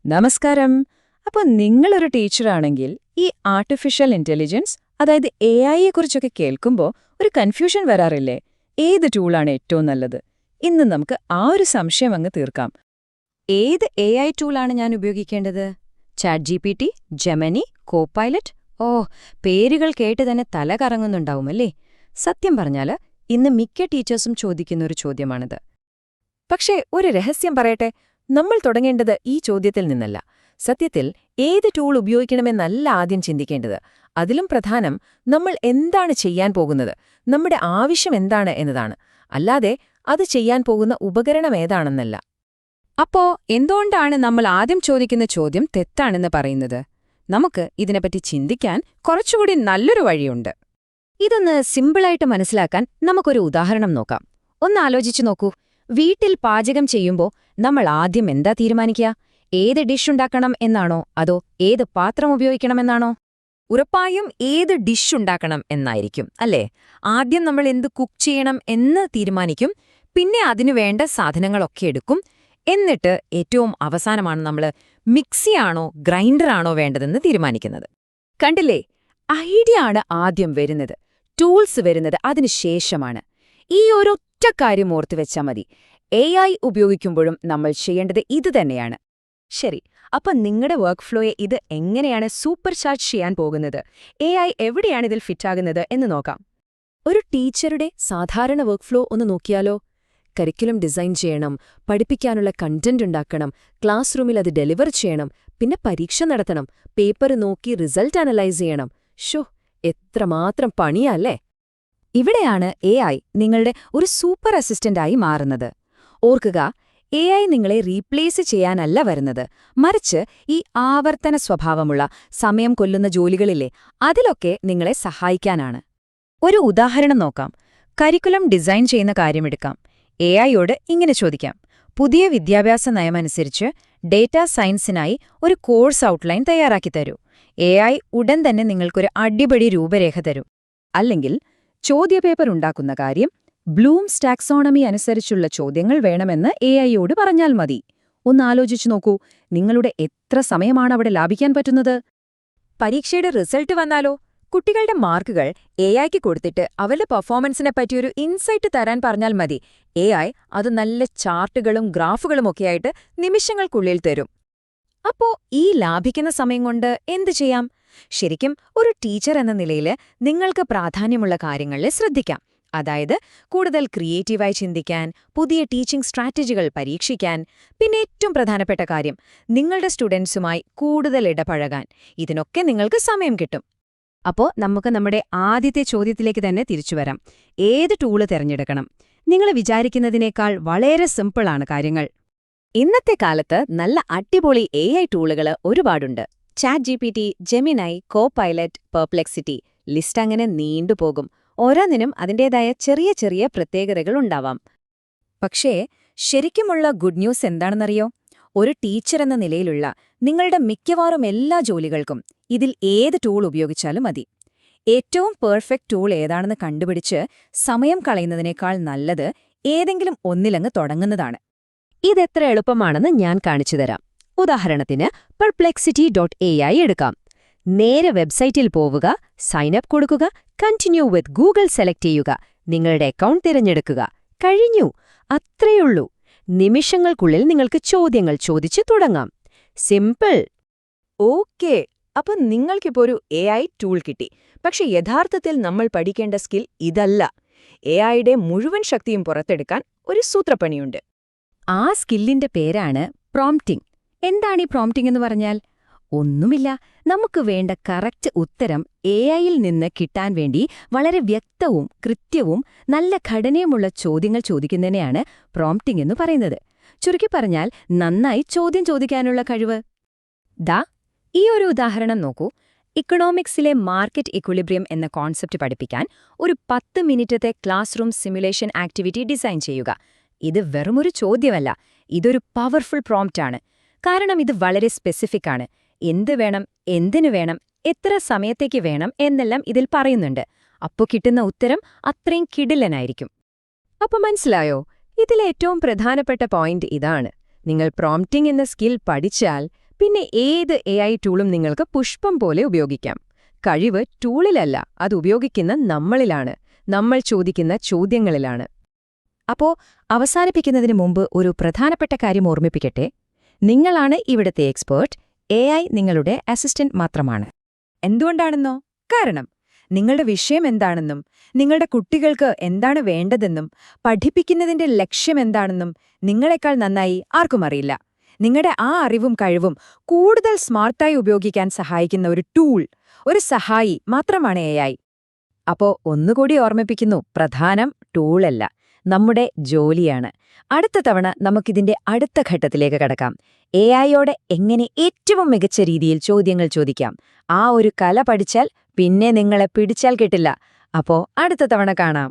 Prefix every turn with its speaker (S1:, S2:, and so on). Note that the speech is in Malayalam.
S1: നമസ്കാരം. അപ്പോൾ നിങ്ങളൊരു ടീച്ചറാണെങ്കിൽ ഈ ആർട്ടിഫിഷ്യൽ ഇന്റലിജൻസ്, അതായത് AI-യെക്കുറിച്ചൊക്കെ കേൾക്കുമ്പോൾ ഒരു കൺഫ്യൂഷൻ വരാറില്ലേ? ഏത് ടൂളാണ് ഏറ്റവും നല്ലത്? ഇന്ന് നമുക്ക് ആ ഒരു സംശയം അങ്ങ് തീർക്കാം.
S2: ഏത് AI ടൂളാണ് ഞാൻ ഉപയോഗിക്കേണ്ടത്? ChatGPT, Gemini, Copilot? പേരുകൾ കേട്ട് തന്നെ തല കറങ്ങുന്നുണ്ടാവുമല്ലേ? സത്യം പറഞ്ഞാല് ഇന്ന് മിക്ക ടീച്ചേഴ്സും ചോദിക്കുന്നൊരു ചോദ്യമാണിത്.
S1: പക്ഷേ ഒരു രഹസ്യം പറയട്ടെ, നമ്മൾ തുടങ്ങേണ്ടത് ഈ ചോദ്യത്തിൽ നിന്നല്ല. സത്യത്തിൽ ഏത് ടൂൾ ഉപയോഗിക്കണമെന്നല്ല ആദ്യം ചിന്തിക്കേണ്ടത്. അതിലും പ്രധാനം നമ്മൾ എന്താണ് ചെയ്യാൻ പോകുന്നത്, നമ്മുടെ ആവശ്യം എന്താണ് എന്നതാണ്. അല്ലാതെ അത് ചെയ്യാൻ പോകുന്ന ഉപകരണം ഏതാണെന്നല്ല.
S2: അപ്പോ എന്തുകൊണ്ടാണ് നമ്മൾ ആദ്യം ചോദിക്കുന്ന ചോദ്യം തെറ്റാണെന്ന് പറയുന്നത്? നമുക്ക് ഇതിനെപ്പറ്റി ചിന്തിക്കാൻ കുറച്ചുകൂടി നല്ലൊരു വഴിയുണ്ട്. ഇതൊന്ന് സിമ്പിളായിട്ട് മനസ്സിലാക്കാൻ നമുക്കൊരു ഉദാഹരണം നോക്കാം. ഒന്ന് ആലോചിച്ചു നോക്കൂ. വീട്ടിൽ പാചകം ചെയ്യുമ്പോൾ നമ്മൾ ആദ്യം എന്താ തീരുമാനിക്കുക? ഏത് ഡിഷ് ഉണ്ടാക്കണം എന്നാണോ, അതോ ഏത് പാത്രം ഉപയോഗിക്കണമെന്നാണോ? ഉറപ്പായും ഏത് ഡിഷ് ഉണ്ടാക്കണം എന്നായിരിക്കും, അല്ലേ? ആദ്യം നമ്മൾ എന്ത് കുക്ക് ചെയ്യണം എന്ന് തീരുമാനിക്കും, പിന്നെ അതിനു വേണ്ട സാധനങ്ങളൊക്കെ എടുക്കും. എന്നിട്ട് ഏറ്റവും അവസാനമാണ് നമ്മൾ മിക്സിയാണോ ഗ്രൈൻഡറാണോ വേണ്ടതെന്ന് തീരുമാനിക്കുന്നത്. കണ്ടില്ലേ? ഐഡിയ ആണ് ആദ്യം വരുന്നത്, ടൂൾസ് വരുന്നത് അതിനുശേഷമാണ്. ഈ ഒരൊറ്റ കാര്യം ഓർത്തുവെച്ചാൽ മതി. AI ഉപയോഗിക്കുമ്പോഴും നമ്മൾ ചെയ്യേണ്ടത് ഇതുതന്നെയാണ്. ശരി, അപ്പം നിങ്ങളുടെ വർക്ക് ഫ്ലോയെ ഇത് എങ്ങനെയാണ് സൂപ്പർ ചാർജ് ചെയ്യാൻ പോകുന്നത്? AI എവിടെയാണ് ഇതിൽ ഫിറ്റാകുന്നത് എന്ന് നോക്കാം. ഒരു ടീച്ചറുടെ സാധാരണ വർക്ക് ഫ്ലോ ഒന്ന് നോക്കിയാലോ? കരിക്കുലം ഡിസൈൻ ചെയ്യണം, പഠിപ്പിക്കാനുള്ള കണ്ടന്റ് ഉണ്ടാക്കണം, ക്ലാസ് റൂമിൽ അത് ഡെലിവർ ചെയ്യണം, പിന്നെ പരീക്ഷ നടത്തണം, പേപ്പർ നോക്കി റിസൾട്ട് അനലൈസ് ചെയ്യണം. എത്രമാത്രം പണിയല്ലേ? ഇവിടെയാണ് AI നിങ്ങളുടെ ഒരു സൂപ്പർ അസിസ്റ്റന്റായി മാറുന്നത്. ഓർക്കുക, AI നിങ്ങളെ റീപ്ലേസ് ചെയ്യാനല്ല വരുന്നത്, മറിച്ച് ഈ ആവർത്തന സ്വഭാവമുള്ള സമയം കൊല്ലുന്ന ജോലികളില്ലേ, അതിലൊക്കെ നിങ്ങളെ സഹായിക്കാനാണ്. ഒരു ഉദാഹരണം നോക്കാം. കരിക്കുലം ഡിസൈൻ ചെയ്യുന്ന കാര്യമെടുക്കാം. AI-യോട് ഇങ്ങനെ ചോദിക്കാം: പുതിയ വിദ്യാഭ്യാസ നയമനുസരിച്ച് ഡേറ്റാ സയൻസിനായി ഒരു കോഴ്സ് ഔട്ട്ലൈൻ തയ്യാറാക്കി തരൂ. AI ഉടൻ തന്നെ നിങ്ങൾക്കൊരു അടിപൊളി രൂപരേഖ തരും. അല്ലെങ്കിൽ ചോദ്യപേപ്പർ ഉണ്ടാക്കുന്ന കാര്യം ബ്ലൂംസ് ടാക്സോണമി അനുസരിച്ചുള്ള ചോദ്യങ്ങൾ വേണമെന്ന് AI-യോട് പറഞ്ഞാൽ മതി. ഒന്ന് ആലോചിച്ചു നോക്കൂ, നിങ്ങളുടെ എത്ര സമയമാണ് അവിടെ ലാഭിക്കാൻ പറ്റുന്നത്? പരീക്ഷയുടെ റിസൾട്ട് വന്നാലോ? കുട്ടികളുടെ മാർക്കുകൾ AI-ക്ക് കൊടുത്തിട്ട് അവരുടെ പെർഫോമൻസിനെ പറ്റിയൊരു ഇൻസൈറ്റ് തരാൻ പറഞ്ഞാൽ മതി. AI അത് നല്ല ചാർട്ടുകളും ഗ്രാഫുകളുമൊക്കെയായിട്ട് നിമിഷങ്ങൾക്കുള്ളിൽ തരും. അപ്പോ ഈ ലാഭിക്കുന്ന സമയം കൊണ്ട് എന്തു ചെയ്യാം? ശരിക്കും ഒരു ടീച്ചർ എന്ന നിലയിൽ നിങ്ങൾക്ക് പ്രാധാന്യമുള്ള കാര്യങ്ങളിൽ ശ്രദ്ധിക്കാം. അതായത് കൂടുതൽ ക്രിയേറ്റീവായി ചിന്തിക്കാൻ, പുതിയ ടീച്ചിംഗ് സ്ട്രാറ്റജികൾ പരീക്ഷിക്കാൻ, പിന്നെ ഏറ്റവും പ്രധാനപ്പെട്ട കാര്യം നിങ്ങളുടെ സ്റ്റുഡൻസുമായി കൂടുതൽ ഇടപഴകാൻ. ഇതിനൊക്കെ നിങ്ങൾക്ക് സമയം കിട്ടും. അപ്പോൾ നമുക്ക് നമ്മുടെ ആദ്യത്തെ ചോദ്യത്തിലേക്ക് തന്നെ തിരിച്ചുവരാം. ഏത് ടൂള് തിരഞ്ഞെടുക്കണം? നിങ്ങൾ വിചാരിക്കുന്നതിനേക്കാൾ വളരെ സിമ്പിളാണ് കാര്യങ്ങൾ. ഇന്നത്തെ കാലത്ത് നല്ല അടിപൊളി AI ടൂളുകൾ ഒരുപാടുണ്ട്. ChatGPT, Gemini, Copilot, Perplexity, list അങ്ങനെ നീണ്ടുപോകും. ഓരോന്നിനും അതിൻ്റേതായ ചെറിയ ചെറിയ പ്രത്യേകതകളുണ്ടാവാം. പക്ഷേ ശരിക്കുമുള്ള ഗുഡ് ന്യൂസ് എന്താണെന്നറിയോ? ഒരു ടീച്ചർ എന്ന നിലയിലുള്ള നിങ്ങളുടെ മിക്കവാറും എല്ലാ ജോലികൾക്കും ഇതിൽ ഏത് ടൂൾ ഉപയോഗിച്ചാലും മതി. ഏറ്റവും പെർഫെക്റ്റ് ടൂൾ ഏതാണെന്ന് കണ്ടുപിടിച്ച് സമയം കളയുന്നതിനേക്കാൾ നല്ലത് ഏതെങ്കിലും ഒന്നിലങ്ങ് തുടങ്ങുന്നതാണ്. ഇതെത്ര എളുപ്പമാണെന്ന് ഞാൻ കാണിച്ചുതരാം. ഉദാഹരണത്തിന് perplexity.ai എടുക്കാം. നേരെ വെബ്സൈറ്റിൽ പോവുക, സൈനപ്പ് കൊടുക്കുക, കണ്ടിന്യൂ വിത്ത് ഗൂഗിൾ സെലക്ട് ചെയ്യുക, നിങ്ങളുടെ അക്കൗണ്ട് തിരഞ്ഞെടുക്കുക. കഴിഞ്ഞു, അത്രയുള്ളൂ. നിമിഷങ്ങൾക്കുള്ളിൽ നിങ്ങൾക്ക് ചോദ്യങ്ങൾ ചോദിച്ചു തുടങ്ങാം. സിമ്പിൾ.
S1: ഓക്കേ, അപ്പം നിങ്ങൾക്കിപ്പോ ഒരു AI ടൂൾ കിട്ടി. പക്ഷെ യഥാർത്ഥത്തിൽ നമ്മൾ പഠിക്കേണ്ട സ്കിൽ ഇതല്ല. AI-യുടെ മുഴുവൻ ശക്തിയും പുറത്തെടുക്കാൻ ഒരു സൂത്രപ്പണിയുണ്ട്.
S2: ആ സ്കില്ലിന്റെ പേരാണ് പ്രോംപ്റ്റിംഗ്. എന്താണ് ഈ പ്രോംപ്റ്റിംഗ് എന്ന് പറഞ്ഞാൽ? ഒന്നുമില്ല, നമുക്ക് വേണ്ട കറക്റ്റ് ഉത്തരം AI-യിൽ നിന്ന് കിട്ടാൻ വേണ്ടി വളരെ വ്യക്തവും കൃത്യവും നല്ല ഘടനയുമുള്ള ചോദ്യങ്ങൾ ചോദിക്കുന്നതിനെയാണ് പ്രോംപ്റ്റിംഗ് എന്ന് പറയുന്നത്. ചുരുക്കി പറഞ്ഞാൽ നന്നായി ചോദ്യം ചോദിക്കാനുള്ള കഴിവ്. ഈ ഒരു ഉദാഹരണം നോക്കൂ. ഇക്കണോമിക്സിലെ മാർക്കറ്റ് ഇക്വിലിബ്രിയം എന്ന കോൺസെപ്റ്റ് പഠിപ്പിക്കാൻ ഒരു 10 മിനിറ്റത്തെ classroom simulation activity design ചെയ്യുക. ഇത് വെറുമൊരു ചോദ്യമല്ല, ഇതൊരു പവർഫുൾ പ്രോംപ്റ്റാണ്. കാരണം ഇത് വളരെ സ്പെസിഫിക് ആണ്. എന്ത് വേണം, എന്തിനു വേണം, എത്ര സമയത്തേക്ക് വേണം എന്നെല്ലാം ഇതിൽ പറയുന്നുണ്ട്. അപ്പോൾ കിട്ടുന്ന ഉത്തരം അത്രയും കിടിലനായിരിക്കും.
S1: അപ്പോൾ മനസ്സിലായോ? ഇതിലേറ്റവും പ്രധാനപ്പെട്ട പോയിന്റ് ഇതാണ്. നിങ്ങൾ പ്രോംപ്റ്റിംഗ് എന്ന സ്കിൽ പഠിച്ചാൽ പിന്നെ ഏത് AI ടൂളും നിങ്ങൾക്ക് പുഷ്പം പോലെ ഉപയോഗിക്കാം. കഴിവ് ടൂളിലല്ല, അത് ഉപയോഗിക്കുന്ന നമ്മളിലാണ്, നമ്മൾ ചോദിക്കുന്ന ചോദ്യങ്ങളിലാണ്.
S2: അപ്പോ അവസാനിപ്പിക്കുന്നതിന് മുമ്പ് ഒരു പ്രധാനപ്പെട്ട കാര്യം ഓർമ്മിപ്പിക്കട്ടെ. നിങ്ങളാണ് ഇവിടുത്തെ എക്സ്പേർട്ട്, AI നിങ്ങളുടെ അസിസ്റ്റന്റ് മാത്രമാണ്. എന്തുകൊണ്ടാണെന്നോ? കാരണം നിങ്ങളുടെ വിഷയം എന്താണെന്നും നിങ്ങളുടെ കുട്ടികൾക്ക് എന്താണ് വേണ്ടതെന്നും പഠിപ്പിക്കുന്നതിന്റെ ലക്ഷ്യമെന്താണെന്നും നിങ്ങളെക്കാൾ നന്നായി ആർക്കും അറിയില്ല. നിങ്ങളുടെ ആ അറിവും കഴിവും കൂടുതൽ സ്മാർട്ടായി ഉപയോഗിക്കാൻ സഹായിക്കുന്ന ഒരു ടൂൾ, ഒരു സഹായി മാത്രമാണ് AI. അപ്പോ ഒന്നുകൂടി ഓർമ്മിപ്പിക്കുന്നു, പ്രധാനം ടൂളല്ല, നമ്മുടെ ജോലിയാണ്. അടുത്ത തവണ നമുക്കിതിന്റെ അടുത്ത ഘട്ടത്തിലേക്ക് കടക്കാം. AIയോടെ എങ്ങനെ ഏറ്റവും മികച്ച രീതിയിൽ ചോദ്യങ്ങൾ ചോദിക്കാം. ആ ഒരു കല പഠിച്ചാൽ പിന്നെ നിങ്ങളെ പിടിച്ചാൽ കിട്ടില്ല. അപ്പോ അടുത്ത തവണ കാണാം.